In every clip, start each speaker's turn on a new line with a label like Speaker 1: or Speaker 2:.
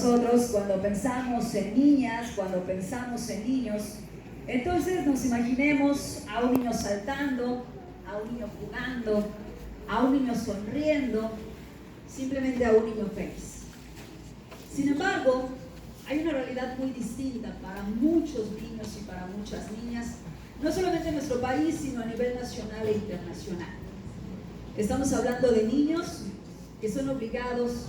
Speaker 1: nosotros, cuando pensamos en niñas, cuando pensamos en niños, entonces nos imaginemos a un niño saltando, a un niño jugando, a un niño sonriendo, simplemente a un niño feliz. Sin embargo, hay una realidad muy distinta para muchos niños y para muchas niñas, no solamente en nuestro país, sino a nivel nacional e internacional. Estamos hablando de niños que son obligados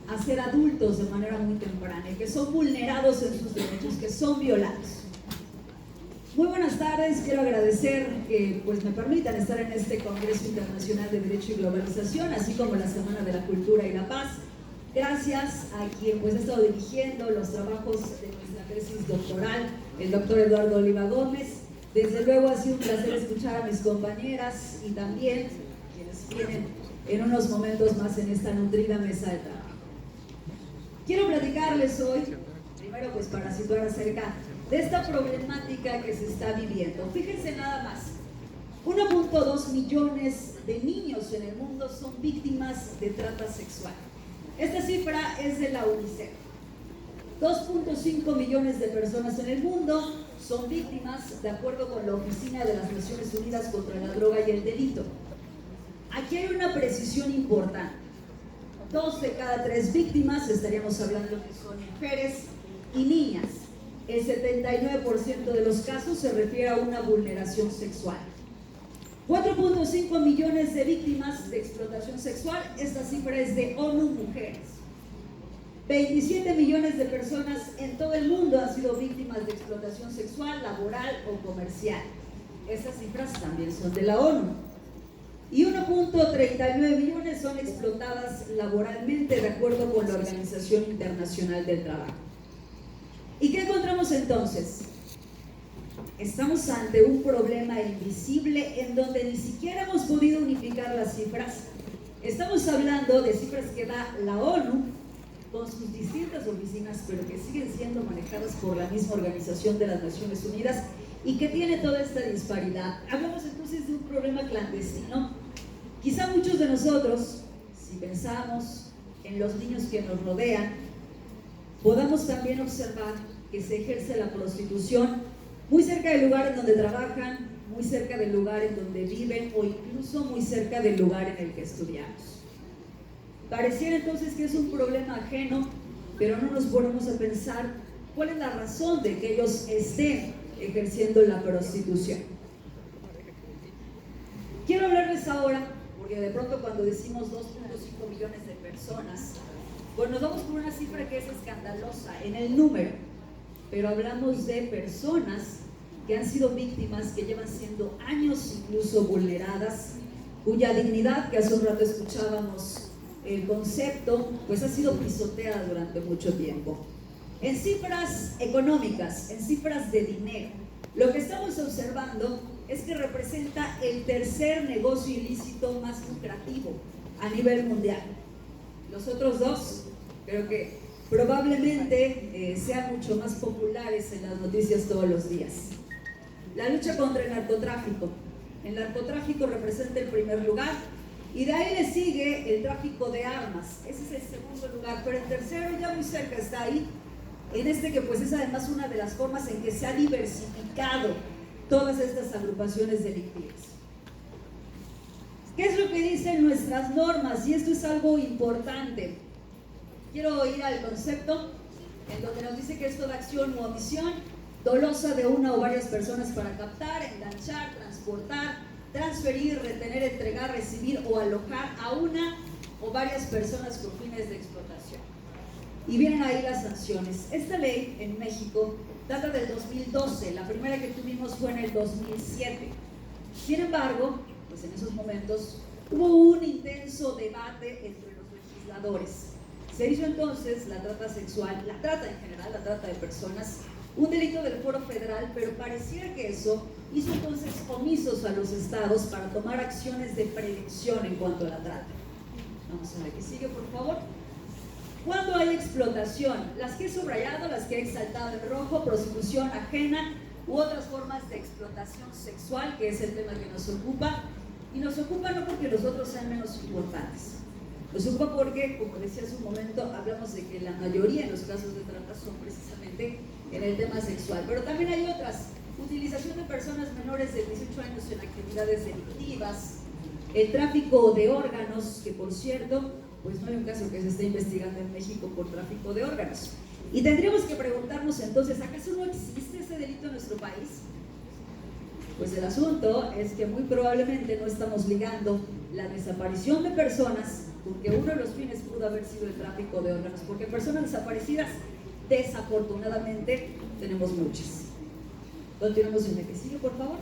Speaker 1: a ser adultos de manera muy temprana y que son vulnerados en sus derechos, que son violados. Muy buenas tardes, quiero agradecer que me permitan estar en este Congreso Internacional de Derecho y Globalización, así como la Semana de la Cultura y la Paz. Gracias a quien ha estado dirigiendo los trabajos de nuestra tesis doctoral, el doctor Eduardo Oliva Gómez. Desde luego ha sido un placer escuchar a mis compañeras y también quienes vienen en unos momentos más en esta nutrida mesa de trabajo. Quiero platicarles hoy, primero para situar acerca de esta problemática que se está viviendo. Fíjense nada más, 1.2 millones de niños en el mundo son víctimas de trata sexual. Esta cifra es de la UNICEF. 2.5 millones de personas en el mundo son víctimas, de acuerdo con la Oficina de las Naciones Unidas contra la Droga y el Delito. Aquí hay una precisión importante. 2 de cada 3 víctimas, estaríamos hablando que son mujeres y niñas. El 79% de los casos se refiere a una vulneración sexual. 4.5 millones de víctimas de explotación sexual, esta cifra es de ONU Mujeres. 27 millones de personas en todo el mundo han sido víctimas de explotación sexual, laboral o comercial. Estas cifras también son de la ONU. Y 1.39 millones son explotadas laboralmente, de acuerdo con la Organización Internacional del Trabajo. ¿Y qué encontramos entonces? Estamos ante un problema invisible en donde ni siquiera hemos podido unificar las cifras. Estamos hablando de cifras que da la ONU con sus distintas oficinas, pero que siguen siendo manejadas por la misma Organización de las Naciones Unidas y que tiene toda esta disparidad. Hablamos entonces de un problema clandestino. Quizá muchos de nosotros, si pensamos en los niños que nos rodean, podamos también observar que se ejerce la prostitución muy cerca del lugar en donde trabajan, muy cerca del lugar en donde viven o incluso muy cerca del lugar en el que estudiamos. Pareciera entonces que es un problema ajeno, pero no nos ponemos a pensar cuál es la razón de que ellos estén ejerciendo la prostitución. Quiero hablarles ahora, porque de pronto cuando decimos 2.5 millones de personas, nos vamos por una cifra que es escandalosa en el número, pero hablamos de personas que han sido víctimas, que llevan siendo años incluso vulneradas, cuya dignidad, que hace un rato escuchábamos el concepto, ha sido pisoteada durante mucho tiempo. En cifras económicas, en cifras de dinero, lo que estamos observando es que representa el tercer negocio ilícito más lucrativo a nivel mundial. Los otros dos, creo que probablemente sean mucho más populares en las noticias todos los días. La lucha contra el narcotráfico. El narcotráfico representa el primer lugar y de ahí le sigue el tráfico de armas. Ese es el segundo lugar, pero el tercero ya muy cerca está ahí, en este que es además una de las formas en que se ha diversificado todas estas agrupaciones delictivas. ¿Qué es lo que dicen nuestras normas? Y esto es algo importante. Quiero ir al concepto en donde nos dice que es toda acción u omisión dolosa de una o varias personas para captar, enganchar, transportar, transferir, retener, entregar, recibir o alojar a una o varias personas con fines de explotación. Y vienen ahí las sanciones. Esta ley en México data del 2012, la primera que tuvimos fue en el 2007. Sin embargo, en esos momentos hubo un intenso debate entre los legisladores. Se hizo entonces la trata sexual, la trata en general, la trata de personas, un delito del Foro Federal, pero pareciera que eso hizo entonces omisos a los estados para tomar acciones de prevención en cuanto a la trata. Vamos a ver, ¿qué sigue, por favor? ¿Cuándo hay explotación? Las que he subrayado, las que he exaltado en rojo, prostitución ajena u otras formas de explotación sexual, que es el tema que nos ocupa, y nos ocupa no porque los otros sean menos importantes, Nos ocupa porque, como decía hace un momento, hablamos de que la mayoría de los casos de trata son precisamente en el tema sexual, pero también hay otras: utilización de personas menores de 18 años en actividades delictivas, el tráfico de órganos, que por cierto, pues no hay un caso que se esté investigando en México por tráfico de órganos. Y tendríamos que preguntarnos entonces, ¿acaso no existe ese delito en nuestro país? Pues el asunto es que muy probablemente no estamos ligando la desaparición de personas, porque uno de los fines pudo haber sido el tráfico de órganos, porque personas desaparecidas, desafortunadamente, tenemos muchas. Continuamos en el que sigue, por favor.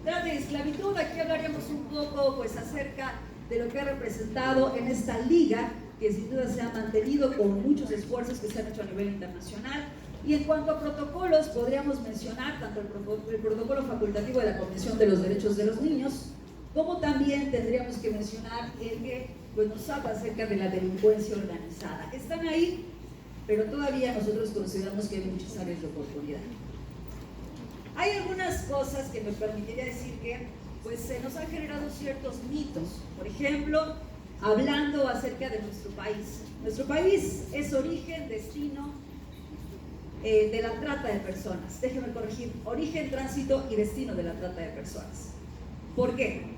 Speaker 1: Trata de esclavitud, aquí hablaríamos un poco pues acerca de lo que ha representado en esta liga, que sin duda se ha mantenido con muchos esfuerzos que se han hecho a nivel internacional. Y en cuanto a protocolos, podríamos mencionar tanto el protocolo facultativo de la Convención de los Derechos de los Niños, como también tendríamos que mencionar el que pues, nos habla acerca de la delincuencia organizada. Están ahí, pero todavía nosotros consideramos que hay muchas áreas de oportunidad. Hay algunas cosas que me permitiría decir que pues, se nos han generado ciertos mitos. Por ejemplo, hablando acerca de nuestro país. Nuestro país es origen, destino de la trata de personas. Déjenme corregir: origen, tránsito y destino de la trata de personas. ¿Por qué?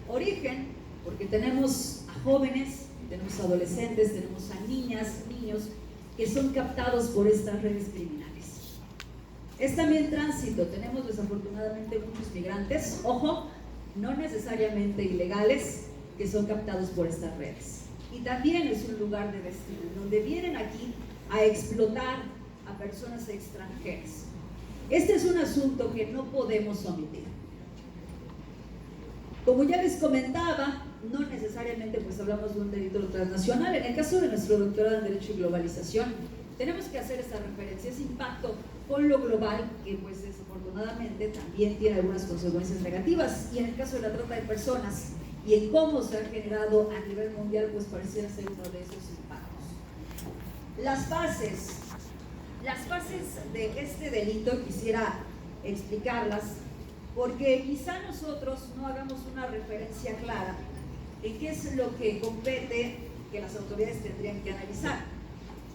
Speaker 1: Origen, porque tenemos a jóvenes, tenemos a adolescentes, tenemos a niñas, niños que son captados por estas redes criminales. Es también tránsito, tenemos desafortunadamente muchos migrantes, ojo, no necesariamente ilegales, que son captados por estas redes. Y también es un lugar de destino, donde vienen aquí a explotar a personas extranjeras. Este es un asunto que no podemos omitir. Como ya les comentaba, no necesariamente pues hablamos de un delito transnacional. En el caso de nuestro doctorado en Derecho y Globalización, tenemos que hacer esta referencia, ese impacto con lo global, que pues desafortunadamente también tiene algunas consecuencias negativas. Y en el caso de la trata de personas y en cómo se ha generado a nivel mundial, pues pareciera ser uno de esos impactos. Las fases de este delito quisiera explicarlas, porque quizá nosotros no hagamos una referencia clara en qué es lo que compete que las autoridades tendrían que analizar.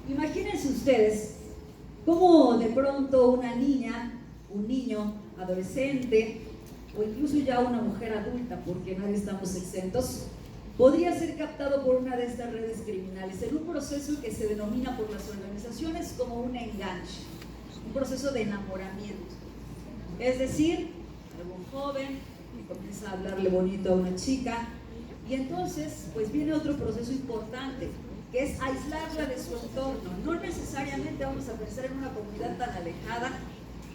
Speaker 1: Imagínense ustedes cómo de pronto una niña, un niño, adolescente o incluso ya una mujer adulta, porque nadie estamos exentos, podría ser captado por una de estas redes criminales en un proceso que se denomina por las organizaciones como un enganche, un proceso de enamoramiento. Es decir, algún joven que comienza a hablarle bonito a una chica y entonces pues viene otro proceso importante, que es aislarla de su entorno. No necesariamente vamos a pensar en una comunidad tan alejada,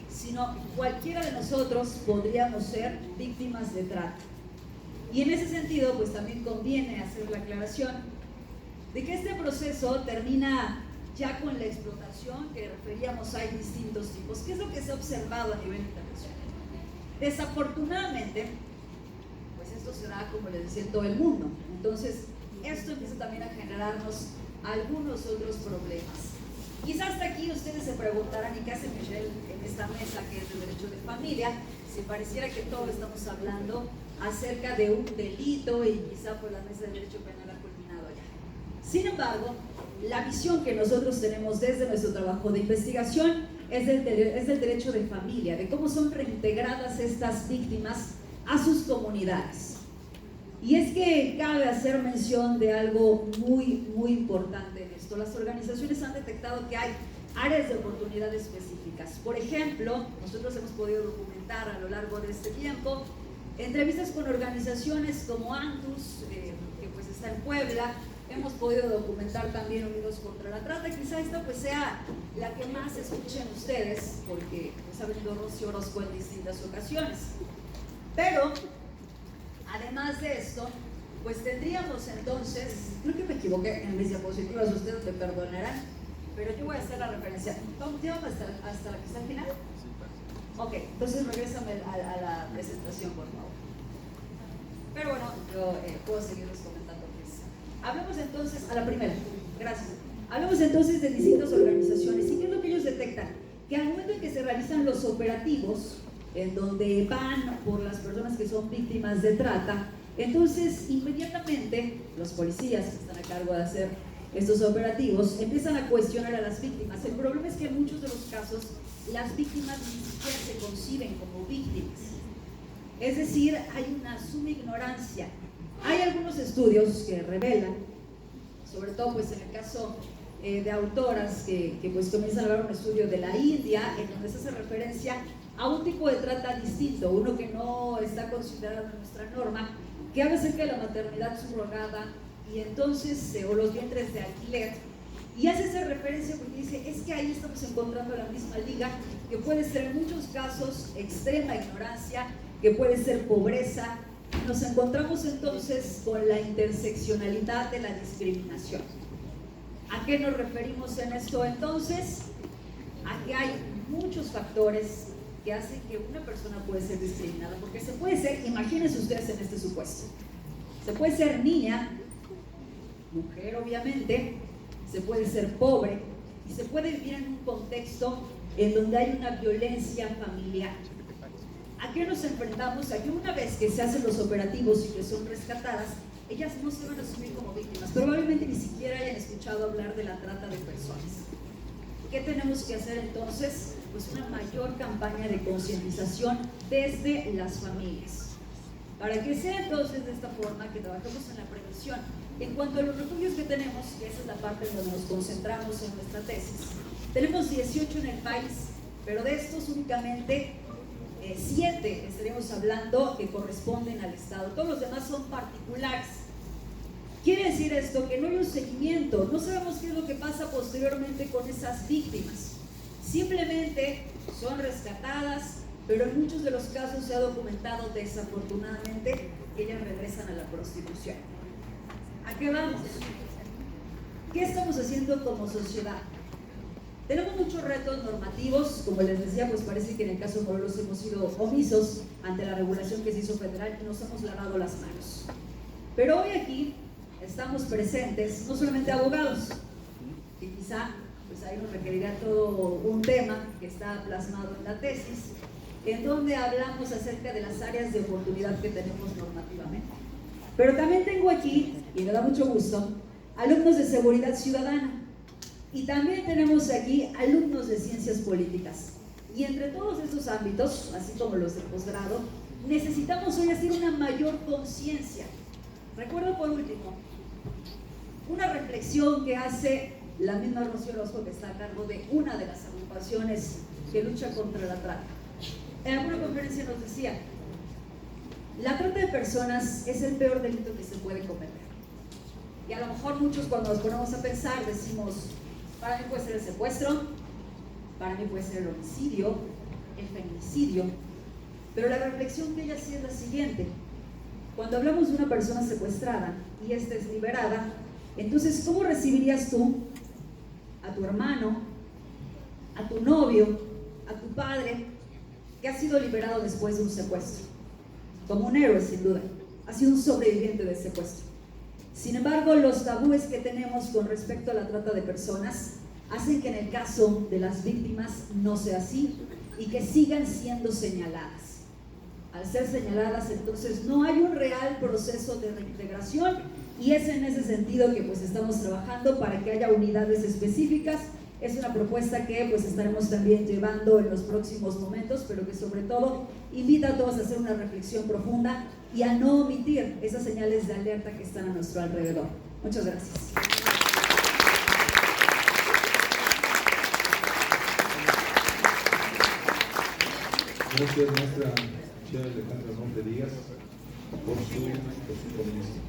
Speaker 1: sino cualquiera de nosotros podríamos ser víctimas de trata. Y en ese sentido, pues también conviene hacer la aclaración de que este proceso termina ya con la explotación, que referíamos, hay distintos tipos. ¿Qué es lo que se ha observado a nivel internacional? Desafortunadamente, pues esto se da, como les decía, en todo el mundo. Entonces, esto empieza también a generarnos algunos otros problemas. Quizás hasta aquí ustedes se preguntarán, ¿y qué hace Michelle en esta mesa que es de derecho de familia? Si pareciera que todos estamos hablando acerca de un delito y quizá por la mesa de derecho penal ha culminado ya. Sin embargo, la visión que nosotros tenemos desde nuestro trabajo de investigación es del derecho de familia, de cómo son reintegradas estas víctimas a sus comunidades. Y es que cabe hacer mención de algo muy, muy importante en esto. Las organizaciones han detectado que hay áreas de oportunidad específicas. Por ejemplo, nosotros hemos podido documentar a lo largo de este tiempo entrevistas con organizaciones como Antus, que pues está en Puebla. Hemos podido documentar también Unidos contra la Trata. Quizá esta pues sea la que más escuchen ustedes, porque pues ha venido Rocío Orozco en distintas ocasiones. Pero además de esto, pues tendríamos entonces, creo que me equivoqué en mis diapositivas, ustedes me perdonarán, pero yo voy a hacer la referencia. ¿Llevamos hasta la que está al final? Ok, entonces regrésame a la presentación, por favor. Pero bueno, yo puedo seguirles comentando. Hablemos entonces, a la primera, gracias. Hablemos entonces de distintas organizaciones. ¿Y qué es lo que ellos detectan? Que al momento en que se realizan los operativos, en donde van por las personas que son víctimas de trata, Entonces, inmediatamente, los policías que están a cargo de hacer estos operativos empiezan a cuestionar a las víctimas. El problema es que en muchos de los casos, las víctimas ni siquiera se conciben como víctimas. Es decir, hay una suma ignorancia. Hay algunos estudios que revelan, sobre todo pues en el caso de autoras que pues comienzan a hablar un estudio de la India, en donde se hace referencia a un tipo de trata distinto, uno que no está considerado en nuestra norma, que habla acerca de la maternidad subrogada y entonces, o los vientres de alquiler, y hace esa referencia porque dice, es que ahí estamos encontrando la misma liga, que puede ser en muchos casos extrema ignorancia, que puede ser pobreza. Nos encontramos entonces con la interseccionalidad de la discriminación. ¿A qué nos referimos en esto entonces? A que hay muchos factores que hacen que una persona puede ser discriminada, porque se puede ser, imagínense ustedes en este supuesto, se puede ser niña, mujer obviamente, se puede ser pobre y se puede vivir en un contexto en donde hay una violencia familiar. ¿A qué nos enfrentamos? A que una vez que se hacen los operativos y que son rescatadas, ellas no se van a asumir como víctimas, probablemente ni siquiera hayan escuchado hablar de la trata de personas. ¿Qué tenemos que hacer entonces? Pues una mayor campaña de concientización desde las familias, para que sea entonces de esta forma que trabajemos en la prevención. En cuanto a los refugios que tenemos, que esa es la parte en donde nos concentramos en nuestra tesis, tenemos 18 en el país, pero de estos únicamente 7 estaríamos hablando que corresponden al Estado, todos los demás son particulares. Quiere decir esto que no hay un seguimiento, no sabemos qué es lo que pasa posteriormente con esas víctimas. Simplemente son rescatadas, pero en muchos de los casos se ha documentado desafortunadamente que ellas regresan a la prostitución. ¿A qué vamos? ¿Qué estamos haciendo como sociedad? Tenemos muchos retos normativos, como les decía, pues parece que en el caso de Morelos hemos sido omisos ante la regulación que se hizo federal y nos hemos lavado las manos. Pero hoy aquí estamos presentes no solamente abogados, que quizá pues ahí nos requerirá todo un tema que está plasmado en la tesis, en donde hablamos acerca de las áreas de oportunidad que tenemos normativamente. Pero también tengo aquí, y me da mucho gusto, alumnos de seguridad ciudadana. Y también tenemos aquí alumnos de ciencias políticas. Y entre todos estos ámbitos, así como los de posgrado, necesitamos hoy hacer una mayor conciencia. Recuerdo por último una reflexión que hace la misma Rocío Orozco, que está a cargo de una de las agrupaciones que lucha contra la trata. En alguna conferencia nos decía, la trata de personas es el peor delito que se puede cometer. Y a lo mejor muchos cuando nos ponemos a pensar decimos, para mí puede ser el secuestro, para mí puede ser el homicidio, el feminicidio, pero la reflexión que ella hacía es la siguiente: cuando hablamos de una persona secuestrada y esta es liberada, entonces ¿cómo recibirías tú a tu hermano, a tu novio, a tu padre que ha sido liberado después de un secuestro? Como un héroe, sin duda, ha sido un sobreviviente del secuestro. Sin embargo, los tabúes que tenemos con respecto a la trata de personas hacen que en el caso de las víctimas no sea así y que sigan siendo señaladas. Al ser señaladas, entonces no hay un real proceso de reintegración, y es en ese sentido que pues estamos trabajando para que haya unidades específicas. Es una propuesta que pues estaremos también llevando en los próximos momentos, pero que sobre todo invita a todos a hacer una reflexión profunda y a no omitir esas señales de alerta que están a nuestro alrededor. Muchas gracias.
Speaker 2: Gracias, maestra Alejandra Monte Díaz, por su ponencia.